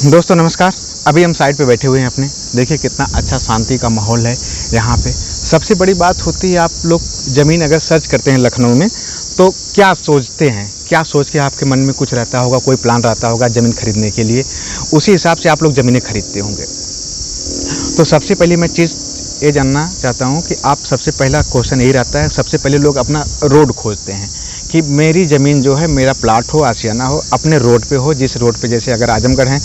दोस्तों नमस्कार। अभी हम साइड पे बैठे हुए हैं अपने। देखिए कितना अच्छा शांति का माहौल है यहाँ पे। सबसे बड़ी बात होती है, आप लोग ज़मीन अगर सर्च करते हैं लखनऊ में तो क्या सोचते हैं, क्या सोच के आपके मन में कुछ रहता होगा, कोई प्लान रहता होगा ज़मीन खरीदने के लिए, उसी हिसाब से आप लोग ज़मीनें खरीदते होंगे। तो सबसे पहले मैं चीज़ ये जानना चाहता हूँ कि आप सबसे पहला क्वेश्चन यही रहता है, सबसे पहले लोग अपना रोड खोजते हैं कि मेरी ज़मीन जो है, मेरा प्लाट हो, आशियाना हो, अपने रोड पे हो। जिस रोड पे, जैसे अगर आजमगढ़ हैं,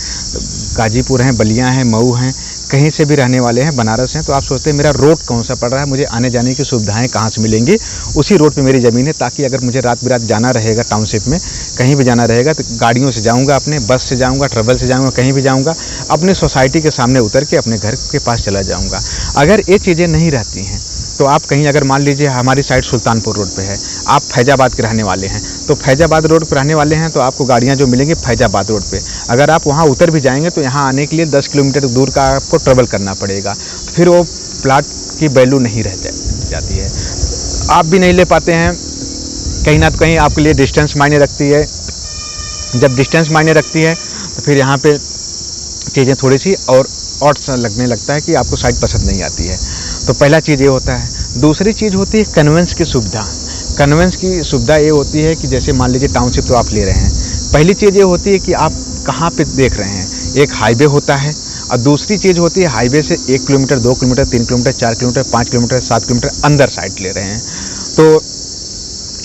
गाजीपुर हैं, बलिया हैं, मऊ हैं, कहीं से भी रहने वाले हैं, बनारस हैं, तो आप सोचते हैं मेरा रोड कौन सा पड़ रहा है, मुझे आने जाने की सुविधाएं कहाँ से मिलेंगी, उसी रोड पे मेरी ज़मीन है। ताकि अगर मुझे रात बिरात जाना रहेगा, टाउनशिप में कहीं भी जाना रहेगा, तो गाड़ियों से जाऊँगा, अपने बस से जाऊँगा, ट्रेवल से जाऊँगा, कहीं भी जाऊँगा, अपने सोसाइटी के सामने उतर के अपने घर के पास चला जाऊँगा। अगर ये चीज़ें नहीं रहती हैं तो आप कहीं, अगर मान लीजिए हमारी साइड सुल्तानपुर रोड पे है, आप फैजाबाद के रहने वाले हैं, तो फैजाबाद रोड पर रहने वाले हैं तो आपको गाड़ियां जो मिलेंगी फैजाबाद रोड पे। अगर आप वहां उतर भी जाएंगे तो यहां आने के लिए 10 किलोमीटर दूर का आपको ट्रेवल करना पड़ेगा, तो फिर वो प्लाट की वैल्यू नहीं रह जाती है, आप भी नहीं ले पाते हैं। कहीं ना कहीं आपके लिए डिस्टेंस मायने रखती है। जब डिस्टेंस मायने रखती है तो फिर यहाँ पर चीज़ें थोड़ी सी और लगने लगता है कि आपको साइड पसंद नहीं आती है। तो पहला चीज़ ये होता है। दूसरी चीज़ होती है कन्वेंस की सुविधा। कन्वेंस की सुविधा ये होती है कि जैसे मान लीजिए टाउनशिप तो आप ले रहे हैं, पहली चीज़ ये होती है कि आप कहाँ पे देख रहे हैं। एक हाईवे होता है और दूसरी चीज़ होती है हाईवे से 1 kilometre, 2 kilometre, 3 kilometre, 4 kilometre, 5 kilometre, 7 kilometre अंदर साइड ले रहे हैं। तो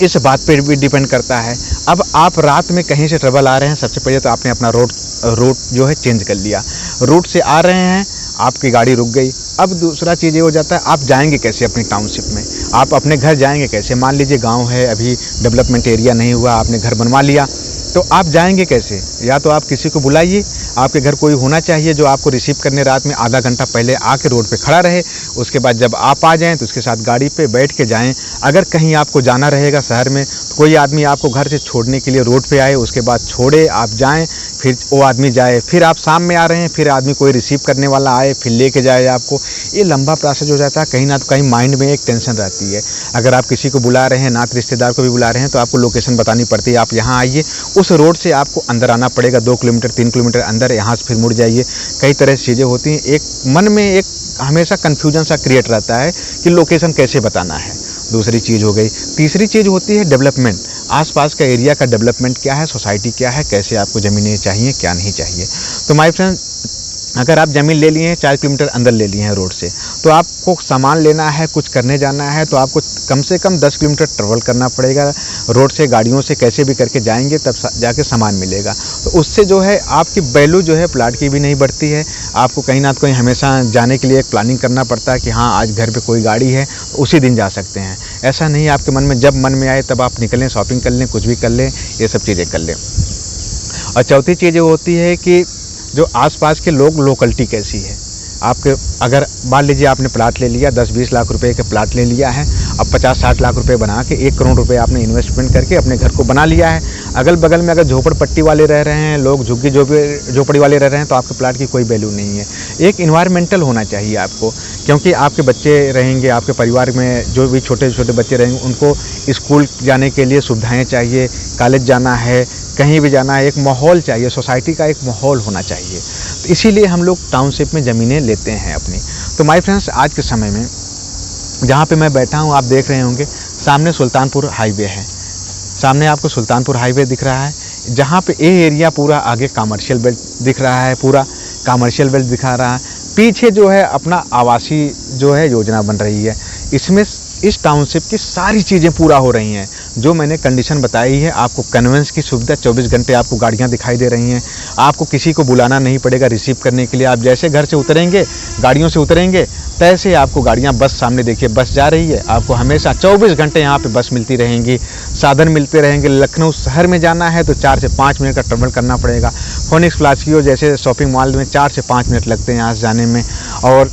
इस बात पर भी डिपेंड करता है। अब आप रात में कहीं से ट्रेवल आ रहे हैं, सबसे पहले तो आपने अपना रूट जो है चेंज कर लिया। रूट से आ रहे हैं, आपकी गाड़ी रुक गई। अब दूसरा चीज़ ये हो जाता है, आप जाएंगे कैसे अपनी टाउनशिप में, आप अपने घर जाएंगे कैसे। मान लीजिए गांव है, अभी डेवलपमेंट एरिया नहीं हुआ, आपने घर बनवा लिया, तो आप जाएंगे कैसे। या तो आप किसी को बुलाइए, आपके घर कोई होना चाहिए जो आपको रिसीव करने रात में आधा घंटा पहले आके रोड पे खड़ा रहे। उसके बाद जब आप आ जाएं तो उसके साथ गाड़ी पे बैठ के जाएं। अगर कहीं आपको जाना रहेगा शहर में, तो कोई आदमी आपको घर से छोड़ने के लिए रोड पे आए, उसके बाद छोड़े, आप जाएं, फिर वो आदमी जाए, फिर आप शाम में आ रहे हैं, फिर आदमी कोई रिसीव करने वाला आए, फिर लेके जाए आपको। ये लंबा प्रोसेस हो जाता है। कहीं ना तो कहीं माइंड में एक टेंशन रहती है। अगर आप किसी को बुला रहे हैं, नात रिश्तेदार को भी बुला रहे हैं, तो आपको लोकेशन बतानी पड़ती है, आप यहाँ आइए। उस रोड से आपको अंदर आना पड़ेगा, 2 किलोमीटर 3 किलोमीटर अंदर, यहाँ से फिर मुड़ जाइए। कई तरह से चीज़ें होती हैं। एक मन में एक हमेशा कन्फ्यूजन सा क्रिएट रहता है कि लोकेशन कैसे बताना है। दूसरी चीज़ हो गई। तीसरी चीज़ होती है डेवलपमेंट। आसपास का एरिया का डेवलपमेंट क्या है, सोसाइटी क्या है, कैसे आपको ज़मीनें चाहिए, क्या नहीं चाहिए। तो माय फ्रेंड, अगर आप ज़मीन ले लिए हैं 4 किलोमीटर अंदर ले लिए हैं रोड से, तो आपको सामान लेना है, कुछ करने जाना है, तो आपको कम से कम 10 किलोमीटर ट्रेवल करना पड़ेगा रोड से। गाड़ियों से कैसे भी करके जाएंगे तब जाके सामान मिलेगा। तो उससे जो है आपकी वैल्यू जो है प्लाट की भी नहीं बढ़ती है। आपको कहीं ना कहीं हमेशा जाने के लिए एक प्लानिंग करना पड़ता है कि हाँ आज घर पे कोई गाड़ी है, तो उसी दिन जा सकते हैं। ऐसा नहीं, आपके मन में जब मन में आए तब आप निकलें, शॉपिंग कर लें, कुछ भी कर लें, ये सब चीज़ें कर लें। और चौथी चीज़ ये होती है कि जो आसपास के लोग, लोकलिटी कैसी है आपके। अगर मान लीजिए आपने प्लाट ले लिया, 10-20 लाख रुपए का प्लाट ले लिया है, अब 50-60 लाख रुपए बना के 1 करोड़ रुपए आपने इन्वेस्टमेंट करके अपने घर को बना लिया है। अगल बगल में अगर झोपड़पट्टी वाले रह रहे हैं लोग, झुग्गी झोपड़ी वाले रह रहे हैं, तो आपके प्लाट की कोई वैल्यू नहीं है। एक इन्वायरमेंटल होना चाहिए आपको, क्योंकि आपके बच्चे रहेंगे, आपके परिवार में जो भी छोटे छोटे बच्चे रहेंगे, उनको स्कूल जाने के लिए सुविधाएँ चाहिए, कॉलेज जाना है, कहीं भी जाना है, एक माहौल चाहिए, सोसाइटी का एक माहौल होना चाहिए। तो इसीलिए हम लोग टाउनशिप में ज़मीनें लेते हैं अपनी। तो माय फ्रेंड्स, आज के समय में जहाँ पे मैं बैठा हूँ, आप देख रहे होंगे सामने सुल्तानपुर हाईवे है। सामने आपको सुल्तानपुर हाईवे दिख रहा है, जहाँ पे ये एरिया पूरा आगे कमर्शियल बेल्ट दिख रहा है, पूरा कमर्शियल बेल्ट दिखा रहा है। पीछे जो है अपना आवासीय जो है योजना बन रही है। इसमें इस टाउनशिप की सारी चीज़ें पूरा हो रही हैं जो मैंने कंडीशन बताई है। आपको कन्वेंस की सुविधा 24 घंटे आपको गाड़ियां दिखाई दे रही हैं। आपको किसी को बुलाना नहीं पड़ेगा रिसीव करने के लिए। आप जैसे घर से उतरेंगे, गाड़ियों से उतरेंगे, तैसे आपको गाड़ियां, बस सामने देखिए बस जा रही है, आपको हमेशा 24 घंटे यहाँ पे बस मिलती रहेंगी, साधन मिलते रहेंगे। लखनऊ शहर में जाना है तो 4 से 5 मिनट का ट्रेवल करना पड़ेगा। फोनिक्स प्लासियो जैसे शॉपिंग मॉल में 4 से 5 मिनट लगते हैं यहाँ से जाने में। और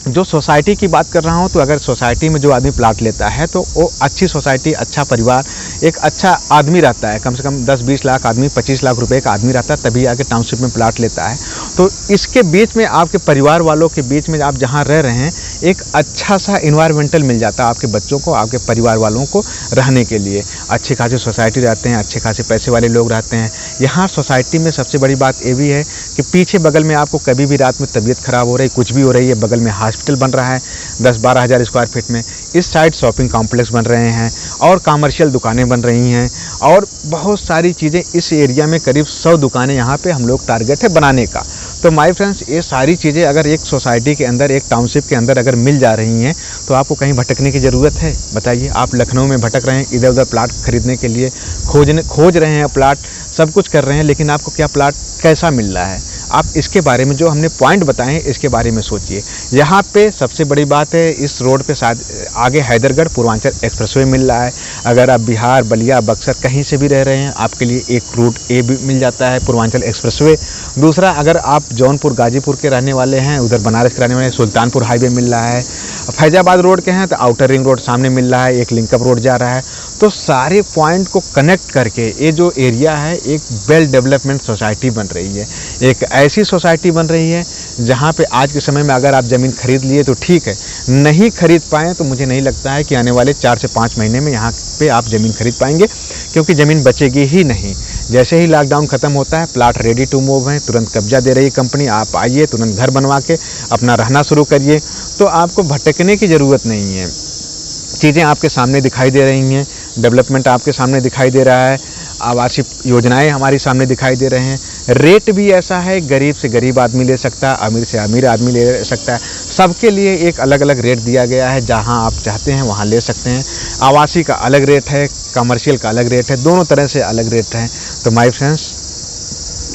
जो सोसाइटी की बात कर रहा हूँ, तो अगर सोसाइटी में जो आदमी प्लाट लेता है तो वो अच्छी सोसाइटी, अच्छा परिवार, एक अच्छा आदमी रहता है, कम से कम 10-20 लाख आदमी, 25 लाख रुपए का आदमी रहता है, तभी आके टाउनशिप में प्लाट लेता है। तो इसके बीच में आपके परिवार वालों के बीच में आप जहाँ रह रहे हैं, एक अच्छा सा इन्वायरमेंटल मिल जाता है आपके बच्चों को, आपके परिवार वालों को रहने के लिए। अच्छी खासी सोसाइटी रहते हैं, अच्छे खासे पैसे वाले लोग रहते हैं यहाँ सोसाइटी में। सबसे बड़ी बात ये भी है कि पीछे बगल में आपको कभी भी रात में तबीयत खराब हो रही, कुछ भी हो रही है, बगल में हॉस्पिटल बन रहा है 10-12 हज़ार स्क्वायर फीट में। इस साइड शॉपिंग कॉम्प्लेक्स बन रहे हैं और कमर्शियल दुकानें बन रही हैं और बहुत सारी चीज़ें इस एरिया में। करीब 100 दुकानें यहाँ पे हम लोग टारगेट है बनाने का। तो माय फ्रेंड्स, ये सारी चीज़ें अगर एक सोसाइटी के अंदर, एक टाउनशिप के अंदर अगर मिल जा रही हैं तो आपको कहीं भटकने की ज़रूरत है? बताइए। आप लखनऊ में भटक रहे हैं इधर उधर प्लाट खरीदने के लिए, खोज रहे हैं प्लाट, सब कुछ कर रहे हैं, लेकिन आपको क्या प्लाट कैसा मिल रहा है? आप इसके बारे में जो हमने पॉइंट बताए हैं इसके बारे में सोचिए। यहाँ पे सबसे बड़ी बात है, इस रोड पे आगे हैदरगढ़ पूर्वांचल एक्सप्रेसवे मिल रहा है। अगर आप बिहार, बलिया, बक्सर कहीं से भी रह रहे हैं, आपके लिए एक रूट ए भी मिल जाता है, पूर्वांचल एक्सप्रेसवे। दूसरा, अगर आप जौनपुर, गाजीपुर के रहने वाले हैं, उधर बनारस के रहने वाले हैं, सुल्तानपुर हाईवे मिल रहा है। फैजाबाद रोड के हैं तो आउटर रिंग रोड सामने मिल रहा है, एक लिंकअप रोड जा रहा है। तो सारे पॉइंट को कनेक्ट करके ये जो एरिया है एक वेल डेवलपमेंट सोसाइटी बन रही है। एक ऐसी सोसाइटी बन रही है जहाँ पे आज के समय में अगर आप ज़मीन खरीद लिए तो ठीक है, नहीं खरीद पाएँ तो मुझे नहीं लगता है कि आने वाले 4 से 5 महीने में यहाँ पे आप ज़मीन खरीद पाएंगे, क्योंकि ज़मीन बचेगी ही नहीं। जैसे ही लॉकडाउन ख़त्म होता है, प्लाट रेडी टू मूव है, तुरंत कब्जा दे रही है कंपनी। आप आइए, तुरंत घर बनवा के अपना रहना शुरू करिए, तो आपको भटकने की ज़रूरत नहीं है। चीज़ें आपके सामने दिखाई दे रही हैं, डेवलपमेंट आपके सामने दिखाई दे रहा है, आवासीय योजनाएं हमारे सामने दिखाई दे रहे हैं। रेट भी ऐसा है, गरीब से गरीब आदमी ले सकता है, अमीर से अमीर आदमी ले सकता है। सबके लिए एक अलग अलग रेट दिया गया है, जहां आप चाहते हैं वहां ले सकते हैं। आवासीय का अलग रेट है, कमर्शियल का अलग रेट है, दोनों तरह से अलग रेट हैं। तो माय फ्रेंड्स,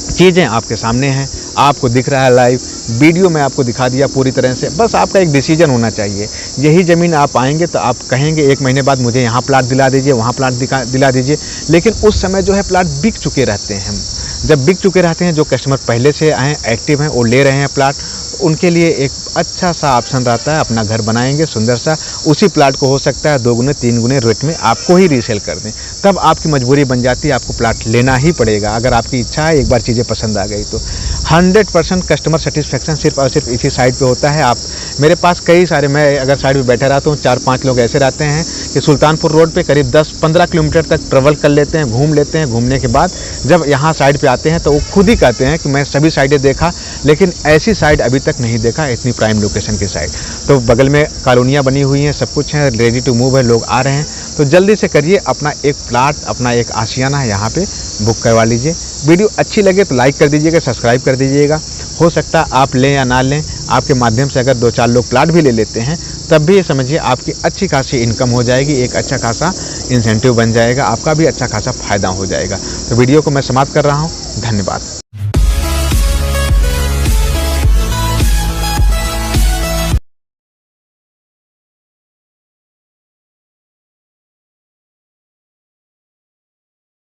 चीज़ें आपके सामने हैं, आपको दिख रहा है लाइव वीडियो में, आपको दिखा दिया पूरी तरह से। बस आपका एक डिसीजन होना चाहिए। यही ज़मीन आप आएंगे तो आप कहेंगे 1 महीने बाद मुझे यहाँ प्लाट दिला दीजिए, वहाँ प्लाट दिला दीजिए, लेकिन उस समय जो है प्लाट बिक चुके रहते हैं। जब बिक चुके रहते हैं, जो कस्टमर पहले से आए एक्टिव हैं, वो ले रहे हैं प्लाट, उनके लिए एक अच्छा सा ऑप्शन रहता है, अपना घर बनाएंगे सुंदर सा, उसी प्लाट को हो सकता है 2 गुने 3 गुने रेट में आपको ही रीसेल कर दें। तब आपकी मजबूरी बन जाती है, आपको प्लाट लेना ही पड़ेगा। अगर आपकी इच्छा है, एक बार चीज़ें पसंद आ गई तो 100% कस्टमर सेटिस्फेक्शन सिर्फ और सिर्फ इसी साइड पे होता है। आप मेरे पास कई सारे, मैं अगर साइड पे बैठा रहता हूँ, 4-5 लोग ऐसे रहते हैं कि सुल्तानपुर रोड पे करीब 10-15 किलोमीटर तक ट्रेवल कर लेते हैं, घूम लेते हैं। घूमने के बाद जब यहाँ साइड पे आते हैं तो वो खुद ही कहते हैं कि मैं सभी साइडें देखा, लेकिन ऐसी साइड अभी तक नहीं देखा, इतनी प्राइम लोकेशन की साइड। तो बगल में कॉलोनियाँ बनी हुई हैं, सब कुछ है, रेडी टू मूव है, लोग आ रहे हैं। तो जल्दी से करिए, अपना एक प्लाट, अपना एक आशियाना यहाँ पे बुक करवा लीजिए। वीडियो अच्छी लगे तो लाइक कर दीजिएगा, सब्सक्राइब कर दीजिएगा। हो सकता है आप लें या ना लें, आपके माध्यम से अगर 2-4 लोग प्लाट भी ले लेते हैं, तब भी ये समझिए आपकी अच्छी खासी इनकम हो जाएगी, एक अच्छा खासा इंसेंटिव बन जाएगा, आपका भी अच्छा खासा फ़ायदा हो जाएगा। तो वीडियो को मैं समाप्त कर रहा हूँ। धन्यवाद।